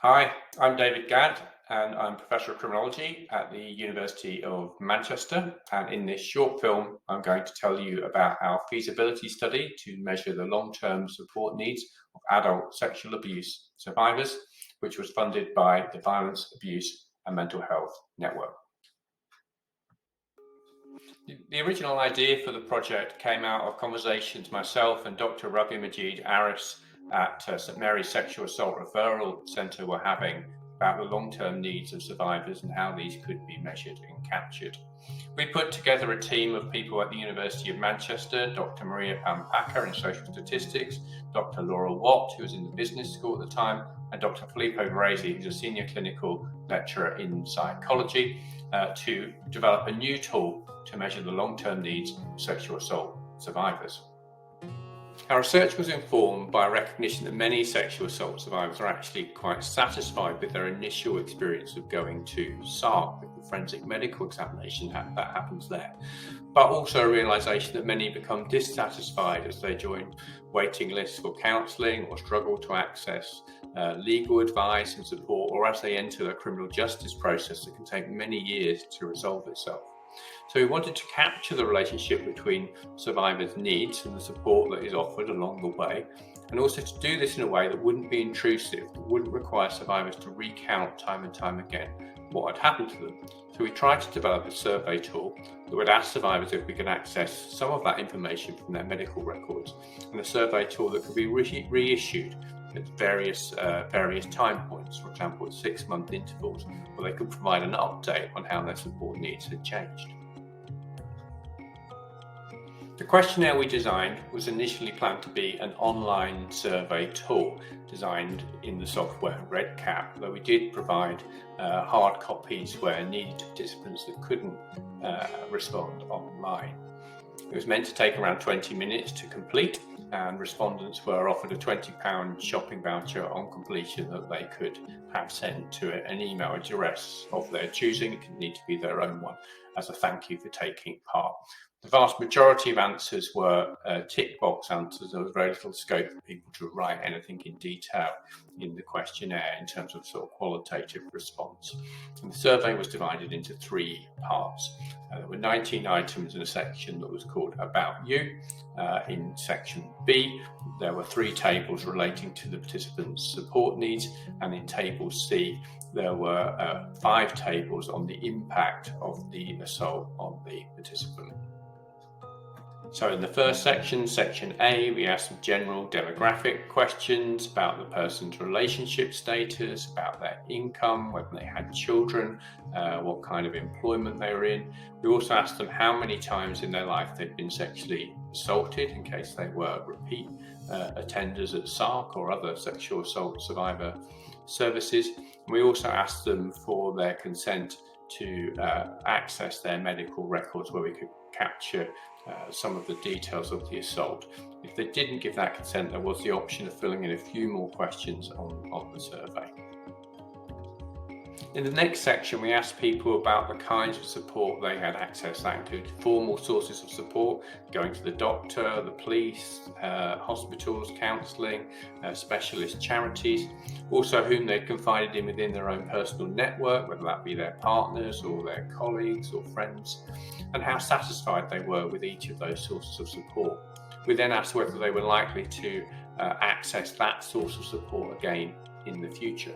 Hi, I'm David Gadd, and I'm Professor of Criminology at the University of Manchester. And in this short film, I'm going to tell you about our feasibility study to measure the long-term support needs of adult sexual abuse survivors, which was funded by the Violence, Abuse and Mental Health Network. The original idea for the project came out of conversations myself and Dr. Ravi Majid Aris at St Mary's Sexual Assault Referral Centre were having about the long-term needs of survivors and how these could be measured and captured. We put together a team of people at the University of Manchester, Dr. Maria Pampaka in social statistics, Dr. Laura Watt, who was in the business school at the time, and Dr. Filippo Varese, who's a senior clinical lecturer in psychology, to develop a new tool to measure the long-term needs of sexual assault survivors. Our research was informed by a recognition that many sexual assault survivors are actually quite satisfied with their initial experience of going to SARC, with the forensic medical examination that happens there, but also a realisation that many become dissatisfied as they join waiting lists for counselling or struggle to access legal advice and support, or as they enter a criminal justice process that can take many years to resolve itself. So we wanted to capture the relationship between survivors' needs and the support that is offered along the way, and also to do this in a way that wouldn't be intrusive, that wouldn't require survivors to recount time and time again what had happened to them. So we tried to develop a survey tool that would ask survivors if we could access some of that information from their medical records, and a survey tool that could be reissued at various time points, for example at 6-month intervals, where they could provide an update on how their support needs had changed. The questionnaire we designed was initially planned to be an online survey tool designed in the software RedCap, though we did provide hard copies where needed to participants that couldn't respond online. It was meant to take around 20 minutes to complete, and respondents were offered a £20 shopping voucher on completion that they could have sent to an email address of their choosing. It didn't need to be their own one, as a thank you for taking part. The vast majority of answers were tick box answers. There was very little scope for people to write anything in detail in the questionnaire in terms of sort of qualitative response. And the survey was divided into 3 parts. There were 19 items in a section that was called About You. In section B, there were 3 tables relating to the participants' support needs, and in table C, there were 5 tables on the impact of the assault on the participant. So in the first section, section A, we asked some general demographic questions about the person's relationship status, about their income, whether they had children, what kind of employment they were in. We also asked them how many times in their life they'd been sexually assaulted, in case they were repeat attenders at SARC or other sexual assault survivor services. And we also asked them for their consent to access their medical records, where we could capture some of the details of the assault. If they didn't give that consent, there was the option of filling in a few more questions on the survey. In the next section, we asked people about the kinds of support they had access. That included formal sources of support, going to the doctor, the police, hospitals, counselling, specialist charities, also whom they'd confided in within their own personal network, whether that be their partners or their colleagues or friends, and how satisfied they were with each of those sources of support. We then asked whether they were likely to access that source of support again in the future.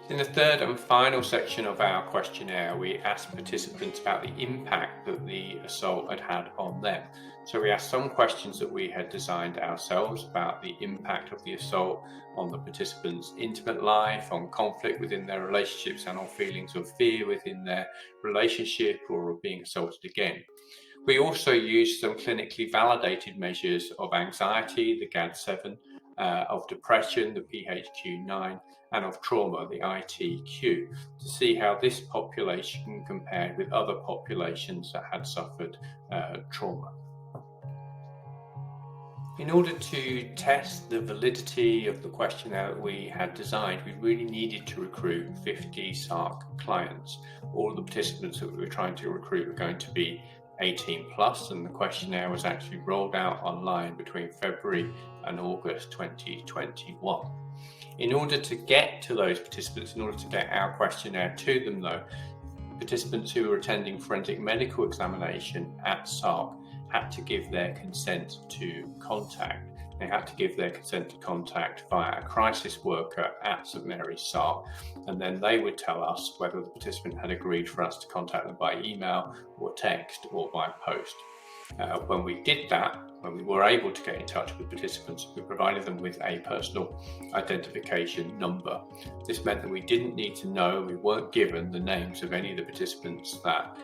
In the third and final section of our questionnaire, we asked participants about the impact that the assault had had on them. So we asked some questions that we had designed ourselves about the impact of the assault on the participants' intimate life, on conflict within their relationships, and on feelings of fear within their relationship or of being assaulted again. We also used some clinically validated measures of anxiety, the GAD-7, of depression, the PHQ-9, and of trauma, the ITQ, to see how this population compared with other populations that had suffered trauma. In order to test the validity of the questionnaire that we had designed, we really needed to recruit 50 SARC clients. All of the participants that we were trying to recruit were going to be 18 plus, and the questionnaire was actually rolled out online between February and August 2021. In order to get to those participants, in order to get our questionnaire to them though, participants who were attending forensic medical examination at SARC had to give their consent to contact. They had to give their consent to contact via a crisis worker at St Mary's SARC, and then they would tell us whether the participant had agreed for us to contact them by email or text or by post. When we did that, when we were able to get in touch with participants, we provided them with a personal identification number. This meant that we didn't need to know, we weren't given the names of any of the participants that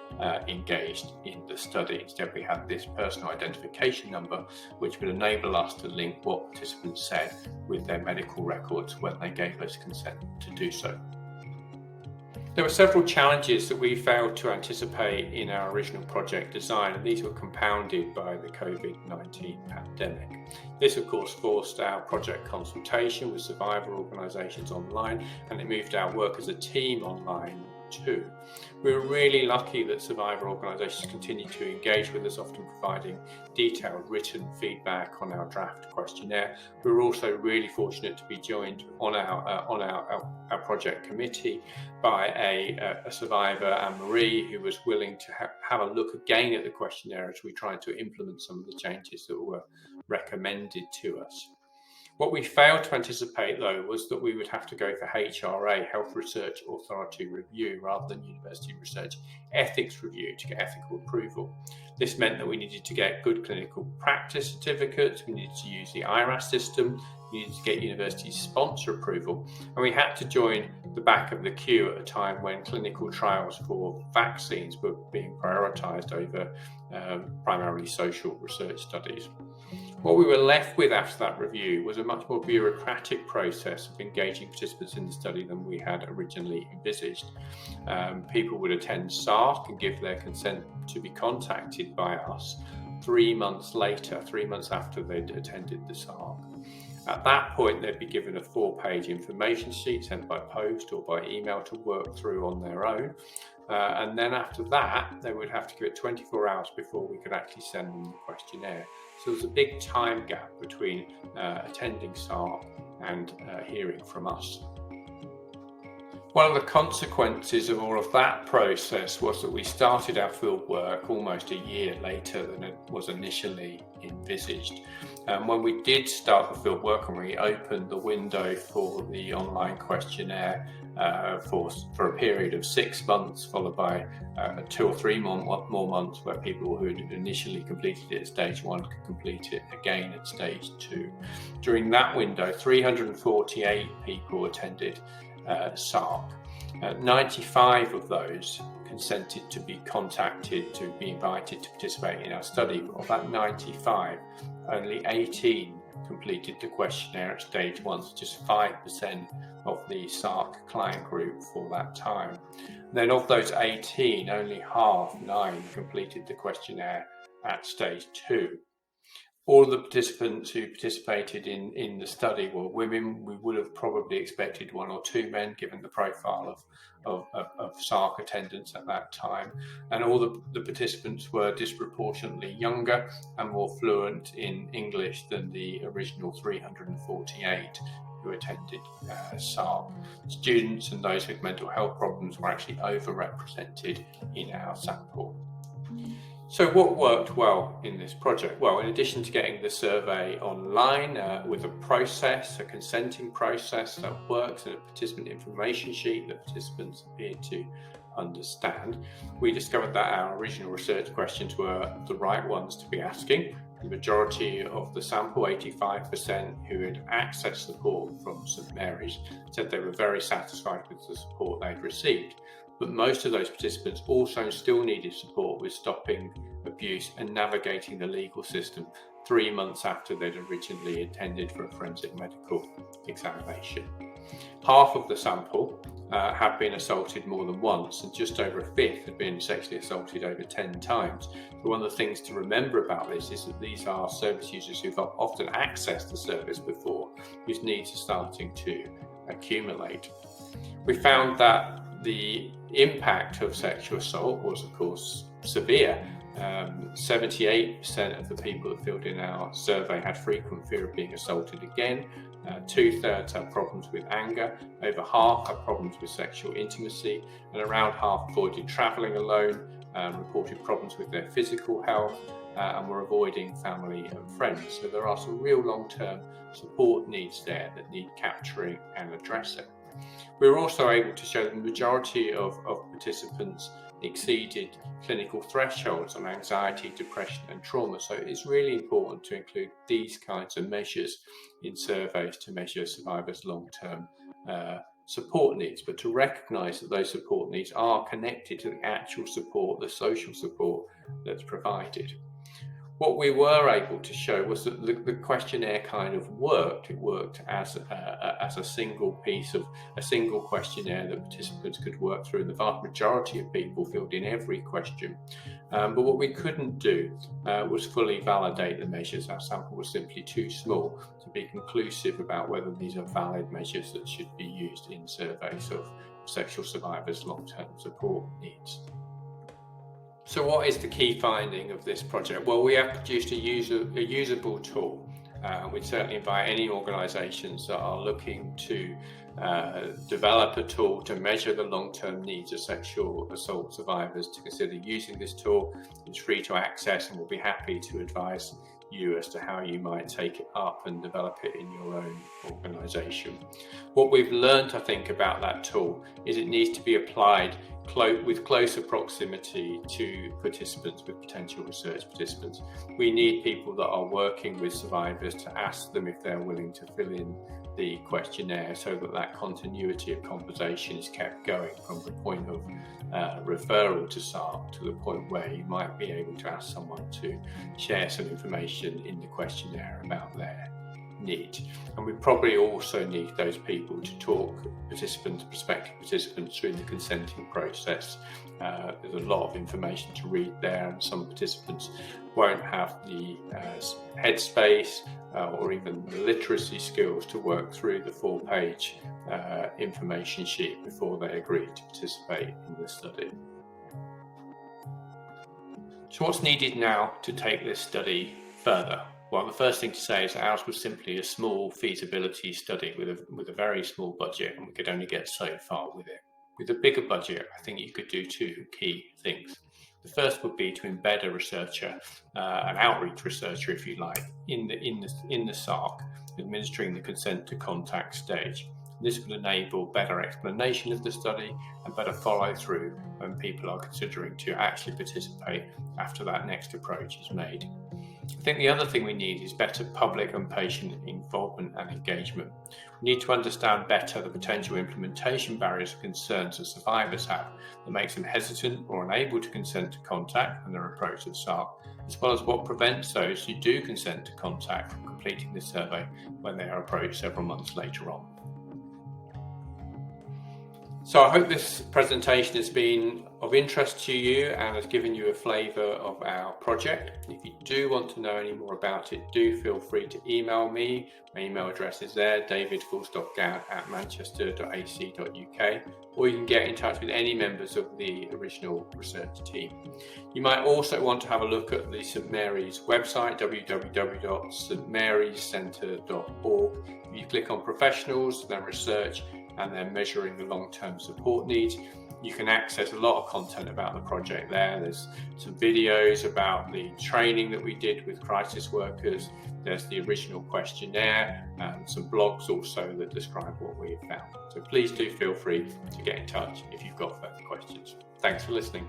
engaged in the study. Instead, we had this personal identification number, which would enable us to link what participants said with their medical records when they gave us consent to do so. There were several challenges that we failed to anticipate in our original project design, and these were compounded by the COVID-19 pandemic. This, of course, forced our project consultation with survivor organisations online, and it moved our work as a team online too. We were really lucky that survivor organisations continued to engage with us, often providing detailed written feedback on our draft questionnaire. We were also really fortunate to be joined on our project committee by a survivor, Anne-Marie, who was willing to have a look again at the questionnaire as we tried to implement some of the changes that were recommended to us. What we failed to anticipate, though, was that we would have to go for HRA, Health Research Authority Review, rather than University Research Ethics Review to get ethical approval. This meant that we needed to get good clinical practice certificates, we needed to use the IRAS system, we needed to get university sponsor approval, and we had to join the back of the queue at a time when clinical trials for vaccines were being prioritised over primarily social research studies. What we were left with after that review was a much more bureaucratic process of engaging participants in the study than we had originally envisaged. People would attend SARC and give their consent to be contacted by us 3 months later, 3 months after they'd attended the SARC. At that point, they'd be given a 4-page information sheet sent by post or by email to work through on their own. And then after that, they would have to give it 24 hours before we could actually send them the questionnaire. So there's a big time gap between attending SARC and hearing from us. One of the consequences of all of that process was that we started our field work almost a year later than it was initially envisaged. When we did start the field work and we opened the window for the online questionnaire for a period of 6 months, followed by 2 or 3 more months where people who had initially completed it at stage 1 could complete it again at stage 2. During that window, 348 people attended SARC. 95 of those consented to be contacted, to be invited to participate in our study. Of that 95, only 18 completed the questionnaire at stage 1, so just 5% of the SARC client group for that time. Then of those 18, only half, 9, completed the questionnaire at stage 2. All of the participants who participated in the study were women. We would have probably expected 1 or 2 men, given the profile of SARC attendance at that time. And all the participants were disproportionately younger and more fluent in English than the original 348 who attended SARC. Students and those with mental health problems were actually overrepresented in our sample. So what worked well in this project? Well, in addition to getting the survey online with a process, a consenting process that works, and a participant information sheet that participants appear to understand, we discovered that our original research questions were the right ones to be asking. The majority of the sample, 85%, who had accessed support from St Mary's, said they were very satisfied with the support they'd received. But most of those participants also still needed support with stopping abuse and navigating the legal system 3 months after they'd originally attended for a forensic medical examination. Half of the sample had been assaulted more than once, and just over a fifth had been sexually assaulted over 10 times. So one of the things to remember about this is that these are service users who've often accessed the service before, whose needs are starting to accumulate. We found that the impact of sexual assault was, of course, severe. 78% of the people that filled in our survey had frequent fear of being assaulted again. 2/3 had problems with anger, over half had problems with sexual intimacy, and around half avoided travelling alone, reported problems with their physical health, and were avoiding family and friends. So there are some real long-term support needs there that need capturing and addressing. We were also able to show that the majority of participants exceeded clinical thresholds on anxiety, depression and trauma. So it's really important to include these kinds of measures in surveys to measure survivors' long-term support needs, but to recognise that those support needs are connected to the actual support, the social support that's provided. What we were able to show was that the questionnaire kind of worked. It worked as a single piece of a single questionnaire that participants could work through. The vast majority of people filled in every question. But what we couldn't do was fully validate the measures. Our sample was simply too small to be conclusive about whether these are valid measures that should be used in surveys of sexual survivors' long-term support needs. So what is the key finding of this project? Well, we have produced a usable tool. We'd certainly invite any organisations that are looking to develop a tool to measure the long-term needs of sexual assault survivors to consider using this tool. It's free to access, and we'll be happy to advise you as to how you might take it up and develop it in your own organisation. What we've learned, I think, about that tool is it needs to be applied with closer proximity to participants, with potential research participants. We need people that are working with survivors to ask them if they're willing to fill in the questionnaire, so that continuity of conversation is kept going from the point of referral to SARC to the point where you might be able to ask someone to share some information in the questionnaire about their need. And we probably also need those people to talk prospective participants through the consenting process. There's a lot of information to read there, and some participants won't have the headspace or even the literacy skills to work through the 4-page information sheet before they agree to participate in the study. So what's needed now to take this study further? Well, the first thing to say is that ours was simply a small feasibility study with a very small budget, and we could only get so far with it. With a bigger budget, I think you could do two key things. The first would be to embed a researcher, an outreach researcher, if you like, in the SARC, administering the consent to contact stage. This would enable better explanation of the study and better follow through when people are considering to actually participate after that next approach is made. I think the other thing we need is better public and patient involvement and engagement. We need to understand better the potential implementation barriers and concerns that survivors have that makes them hesitant or unable to consent to contact when they're approached at SARC, as well as what prevents those who do consent to contact from completing the survey when they are approached several months later on. So I hope this presentation has been of interest to you and has given you a flavour of our project. If you do want to know any more about it, do feel free to email me. My email address is there, david.gown@manchester.ac.uk, or you can get in touch with any members of the original research team. You might also want to have a look at the St Mary's website, www.stmaryscentre.org. If you click on professionals, then research, and then measuring the long-term support needs, you can access a lot of content about the project there. There's some videos about the training that we did with crisis workers. There's the original questionnaire and some blogs also that describe what we have found. So please do feel free to get in touch if you've got further questions. Thanks for listening.